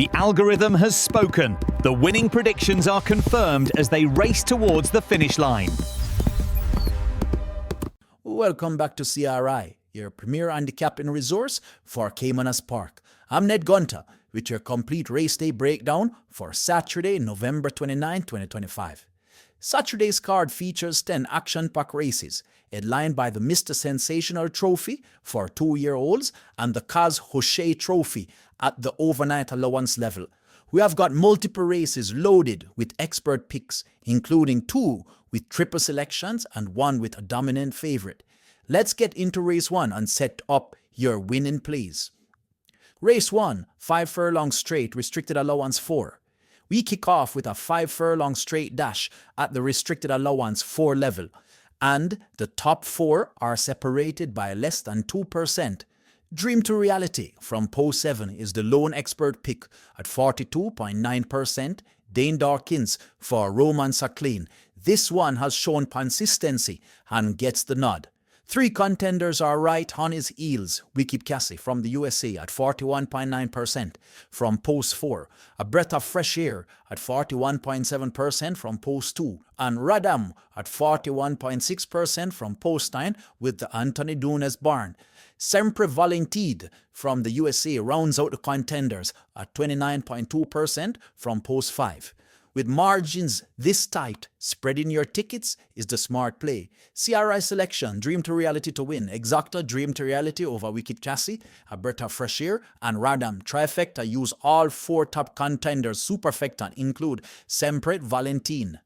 The algorithm has spoken. The winning predictions are confirmed as they race towards the finish line. Welcome back to CRI, your premier handicapping resource for Caymanas Park. I'm Ned Gunter with your complete race day breakdown for Saturday, November 29, 2025. Saturday's card features 10 action-packed races, headlined by the Mr. Sensational Trophy for 2-year-olds and the KAZ HOSHAY Trophy at the overnight allowance level. We have got multiple races loaded with expert picks, including 2 with triple selections and 1 with a dominant favorite. Let's get into race 1 and set up your winning plays. Race 1, 5 furlong straight, restricted allowance 4. We kick off with a 5 furlong straight dash at the restricted allowance 4 level, and the top 4 are separated by less than 2%. Dream to Reality from post 7 is the lone expert pick at 42.9%. Dane Dawkins for Romance Clean. This one has shown consistency and gets the nod. 3 contenders are right on his heels. Wicked Cassie from the USA at 41.9% from post 4. A Breath of Fresh Air at 41.7% from post 2. And Radam at 41.6% from post 9 with the Anthony Nunes barn. Sempre Valentide from the USA rounds out the contenders at 29.2% from post 5. With margins this tight, spreading your tickets is the smart play. CRI selection, Dream to Reality to win. Exacta, Dream to Reality over Wicked Cassie, Alberta Fresh Air, and Radam. Trifecta use all 4 top contenders. Superfecta include Sempre Valentine.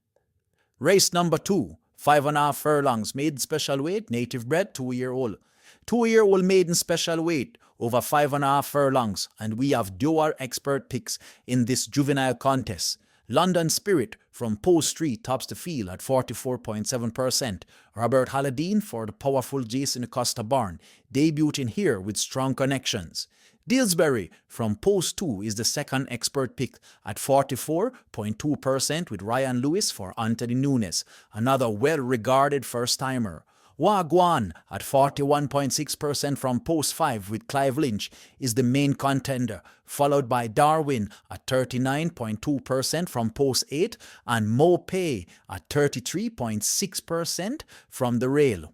Race number 2, 5.5 furlongs, maiden special weight, native bred, 2-year-old. 2-year-old maiden special weight over 5.5 furlongs, and we have dual expert picks in this juvenile contest. London Spirit from post 3 tops the field at 44.7%. Robert Halladine for the powerful Jason Acosta barn, debuting here with strong connections. Dillsbury from post 2 is the second expert pick at 44.2% with Ryan Lewis for Anthony Nunes, another well-regarded first-timer. Wagwan at 41.6% from post 5 with Clive Lynch is the main contender, followed by Darwin at 39.2% from post 8 and Mopay at 33.6% from the rail.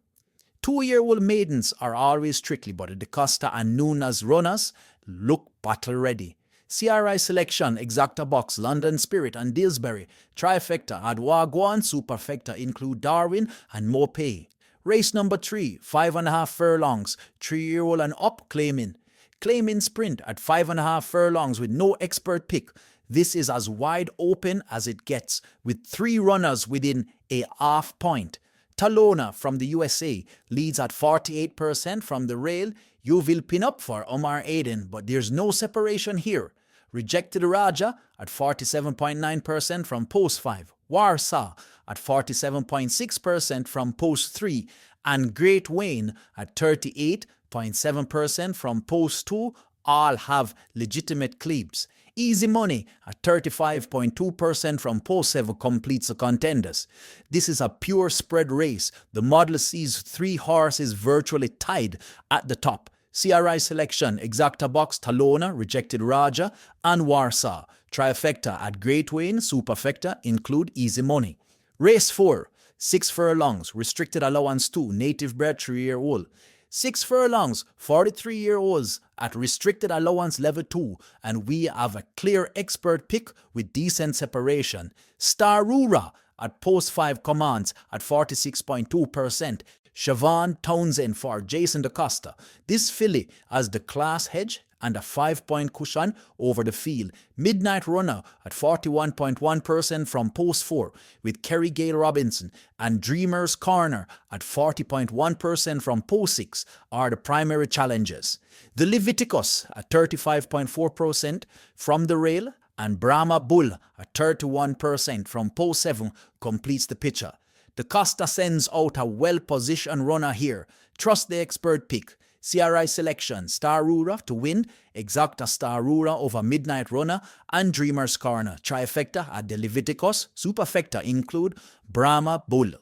2-year-old maidens are always tricky, but the DeCosta and Nunes runners look battle ready. CRI selection, Exacta Box, London Spirit and Dillsbury. Trifecta at Wagwan, Superfecta include Darwin and Mopay. Race number 3, 5.5 furlongs, 3-year-old and up claiming. Claiming sprint at 5.5 furlongs with no expert pick. This is as wide open as it gets, with 3 runners within a half point. Talona from the USA leads at 48% from the rail. You will pin up for Omar Aiden, but there's no separation here. Rejected Raja at 47.9% from post 5. Warsaw at 47.6% from post 3. And Great Wayne at 38.7% from post 2 all have legitimate claims. Easy Money at 35.2% from post 7 completes the contenders. This is a pure spread race. The model sees 3 horses virtually tied at the top. CRI selection, Exacta Box, Talona, Rejected Raja, and Warsaw. Trifecta at Great Wayne, Superfecta include Easy Money. Race 4, 6 furlongs, restricted allowance 2, native bred 3-year-old. 6 furlongs, 43-year-olds at restricted allowance level 2, and we have a clear expert pick with decent separation. Starura at post 5 commands at 46.2%. Siobhan Townsend for Jason DaCosta. This filly has the class hedge and a 5-point cushion over the field. Midnight Runner at 41.1% from post 4 with Kerry Gale Robinson, and Dreamer's Corner at 40.1% from post 6 are the primary challengers. The Leviticus at 35.4% from the rail, and Brahma Bull at 31% from post 7 completes the picture. DaCosta sends out a well-positioned runner here. Trust the expert pick. CRI selection, Starura to win, Exacta Starura over Midnight Runner, and Dreamer's Corner. Trifecta at the Leviticus. Superfecta include Brahma Bull.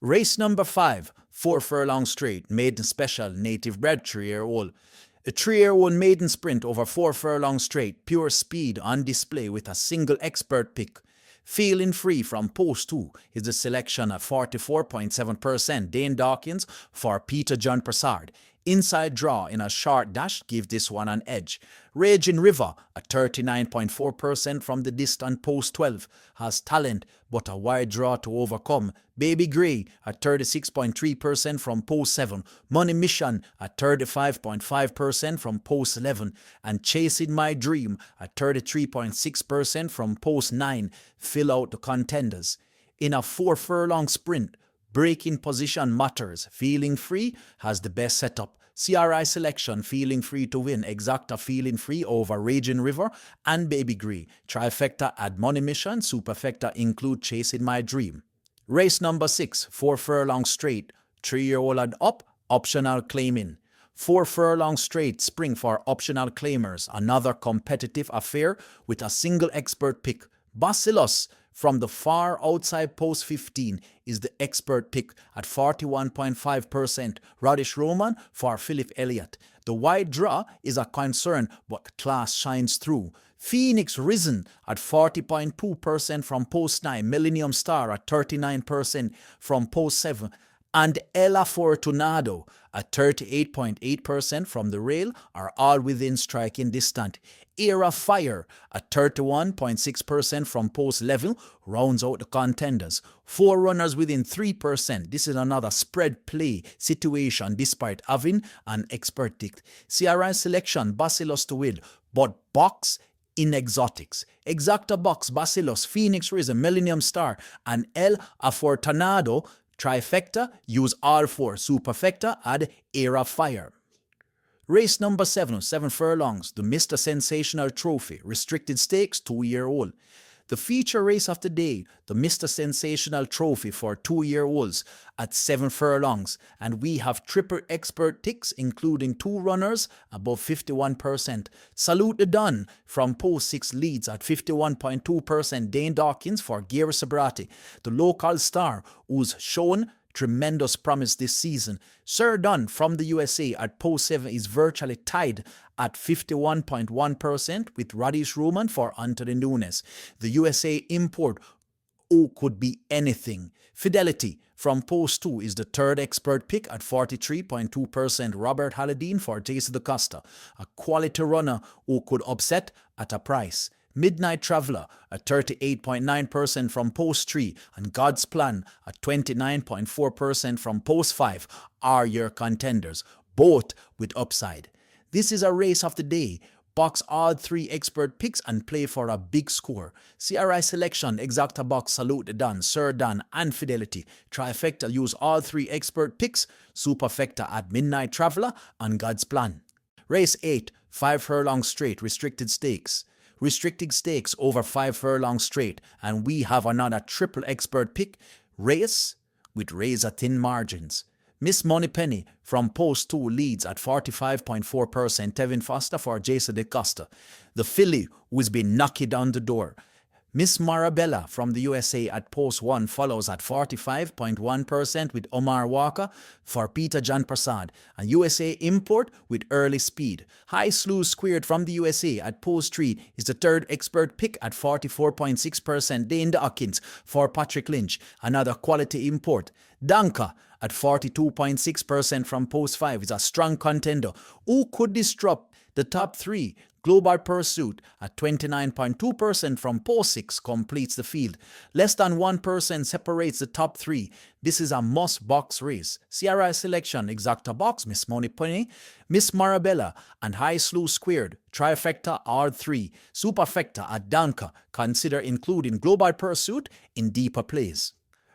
Race number 5, 4 furlong straight, maiden special, native bred 3-year-old. A 3-year-old maiden sprint over 4 furlong straight, pure speed on display with a single expert pick. Feeling Free from post 2 is the selection at 44.7%. Dane Dawkins for Peter John Prasad. Inside Draw in a short dash give this one an edge. Raging River at 39.4% from the distant post 12 has talent but a wide draw to overcome. Baby Grey at 36.3% from post 7. Money Mission at 35.5% from post 11. And Chasing My Dream at 33.6% from post 9 fill out the contenders. In a 4 furlong sprint, breaking position matters. Feeling Free has the best setup. CRI selection Feeling Free to win. Exacta Feeling Free over Raging River and Baby Grey. Trifecta add Money Mission. Superfecta include Chasing My Dream. Race number 6, 4 furlong straight. 3-year-old and up, optional claiming. 4 furlong straight spring for optional claimers. Another competitive affair with a single expert pick. Bacillus from the far outside post 15 is the expert pick at 41.5%. Radish Roman for Philip Elliott. The wide draw is a concern, but class shines through. Phoenix Risen at 40.2% from post 9. Millennium Star at 39% from post 7. And Ella Fortunado at 38.8% from the rail are all within striking distance. Era Fire at 31.6% from post level rounds out the contenders. 4 runners within 3%. This is another spread play situation despite having an expert pick. CRI selection Bacillus to win, but box in exotics. Exacta box Bacillus, Phoenix Risen, Millennium Star, and El Afortunado. Trifecta use all 4. Superfecta add Era Fire. Race number 7, 7 furlongs, the Mr. Sensational Trophy, restricted stakes, 2-year-old. The feature race of the day, the Mr. Sensational Trophy for 2-year-olds at 7 furlongs, and we have triple expert ticks including 2 runners above 51%. Salute the Don from post 6 leads at 51.2%. Dane Dawkins for Gary Sabrati, the local star who's shown tremendous promise this season. Sir Dunn from the USA at post 7 is virtually tied at 51.1% with Radish Roman for Anthony Nunes. The USA import who could be anything. Fidelity from post 2 is the 3rd expert pick at 43.2%. Robert Halladine for Jason DaCosta, a quality runner who could upset at a price. Midnight Traveller at 38.9% from post 3 and God's Plan at 29.4% from post 5 are your contenders, both with upside. This is a race of the day. Box all 3 expert picks and play for a big score. CRI selection Exacta box Salute the Don, Sir Don and Fidelity. Trifecta use all 3 expert picks. Superfecta at Midnight Traveller and God's Plan. Race 8, 5 furlong straight, restricted stakes. Restricted stakes over 5 furlong straight, and we have another triple expert pick race with razor thin margins. Miss Moneypenny from post 2 leads at 45.4%. Tevin Foster for Jason DaCosta, the filly who's been knocking down the door. Miss Marabella from the USA at post 1 follows at 45.1% with Omar Walker for Peter John Prasad, and USA import with Early Speed. High Slew Squared from the USA at post 3 is the 3rd expert pick at 44.6%. Dane Dawkins for Patrick Lynch, another quality import. Danka at 42.6% from post 5 is a strong contender who could disrupt the top 3. Global Pursuit at 29.2% from post 6 completes the field. Less than 1% separates the top 3. This is a must-box race. CRI selection Exacta box Miss Moneypenny, Miss Marabella and High Slew Squared. Trifecta R3. Superfecta at Danka. Consider including Global Pursuit in deeper plays.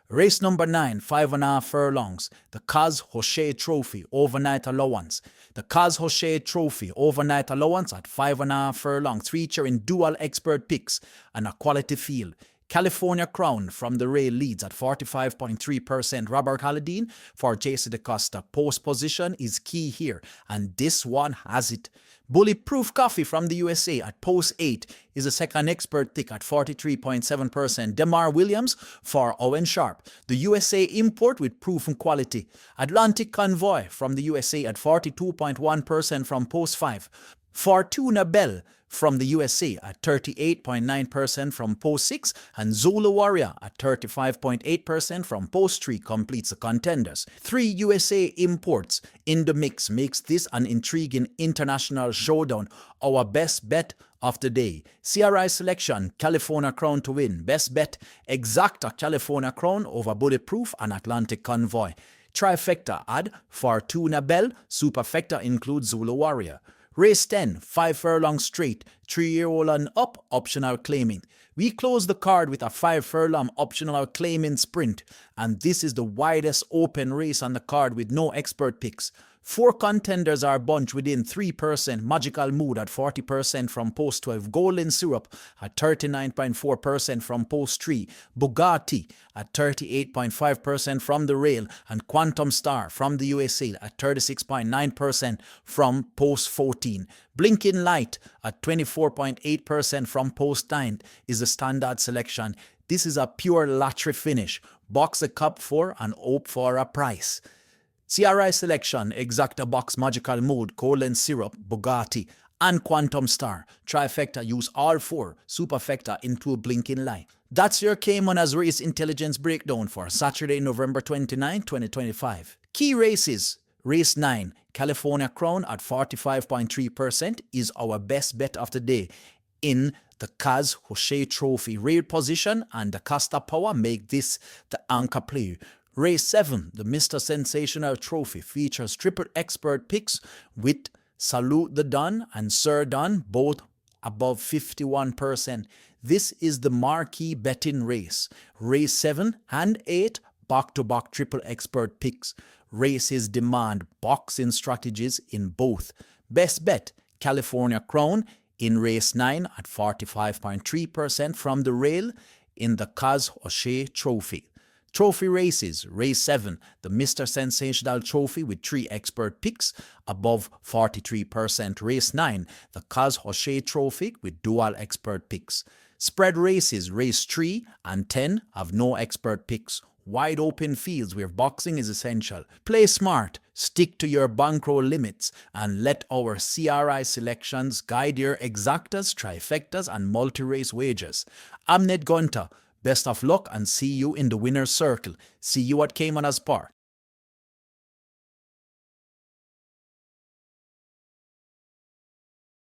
Race number 9, 5.5 furlongs, the KAZ HOSHAY Trophy Overnight Allowance. The KAZ HOSHAY Trophy Overnight Allowance at 5.5 furlongs, featuring dual expert picks and a quality field. California Crown from the rail leads at 45.3%. Robert Halladine for Jason DaCosta. Post position is key here, and this one has it. Bulletproof Coffee from the USA at post 8 is the second expert pick at 43.7%. Demar Williams for Owen Sharp, the USA import with proven quality. Atlantic Convoy from the USA at 42.1% from post 5. Fortuna Bell from the USA at 38.9% from post 6, and Zulu Warrior at 35.8% from post 3 completes the contenders. 3 USA imports in the mix makes this an intriguing international showdown. Our best bet of the day: CRI selection, California Crown to win. Best bet: Exacta California Crown over Bulletproof and Atlantic Convoy. Trifecta add Fortuna Bell. Superfecta includes Zulu Warrior. Race 10, 5 furlong straight, 3-year-old and up, optional claiming. We close the card with a 5 furlong optional claiming sprint, and this is the widest open race on the card with no expert picks. 4 contenders are bunched within 3%. Magical Mood at 40% from post 12. Golden Syrup at 39.4% from post 3. Bugatti at 38.5% from the rail. And Quantum Star from the USA at 36.9% from post 14. Blinking Light at 24.8% from post 9 is the standard selection. This is a pure lottery finish. Box a cup for and hope for a price. CRI selection, Exacta Box, Magical Mood, Golden Syrup, Bugatti, and Quantum Star. Trifecta use all 4. Superfecta include Blinking Light. That's your Caymanas Race Intelligence breakdown for Saturday, November 29, 2025. Key races. Race 9, California Crown at 45.3% is our best bet of the day in the KAZ HOSHAY Trophy. Rail position and the Costa Power make this the anchor play. Race 7, the Mr. Sensational Trophy, features triple expert picks with Salute the Don and Sir Don, both above 51%. This is the marquee betting race. Race 7 and 8, back-to-back triple expert picks. Races demand boxing strategies in both. Best bet, California Crown in race 9 at 45.3% from the rail in the KAZ HOSHAY Trophy. Trophy races, race 7, the Mr. Sensational Trophy with 3 expert picks above 43%. Race 9, the KAZ HOSHAY Trophy with dual expert picks. Spread races, race 3 and 10 have no expert picks. Wide open fields where boxing is essential. Play smart, stick to your bankroll limits, and let our CRI selections guide your exactas, trifectas, and multi-race wagers. I'm Ned Gunter. Best of luck and see you in the winner's circle. See you at Caymanas Park.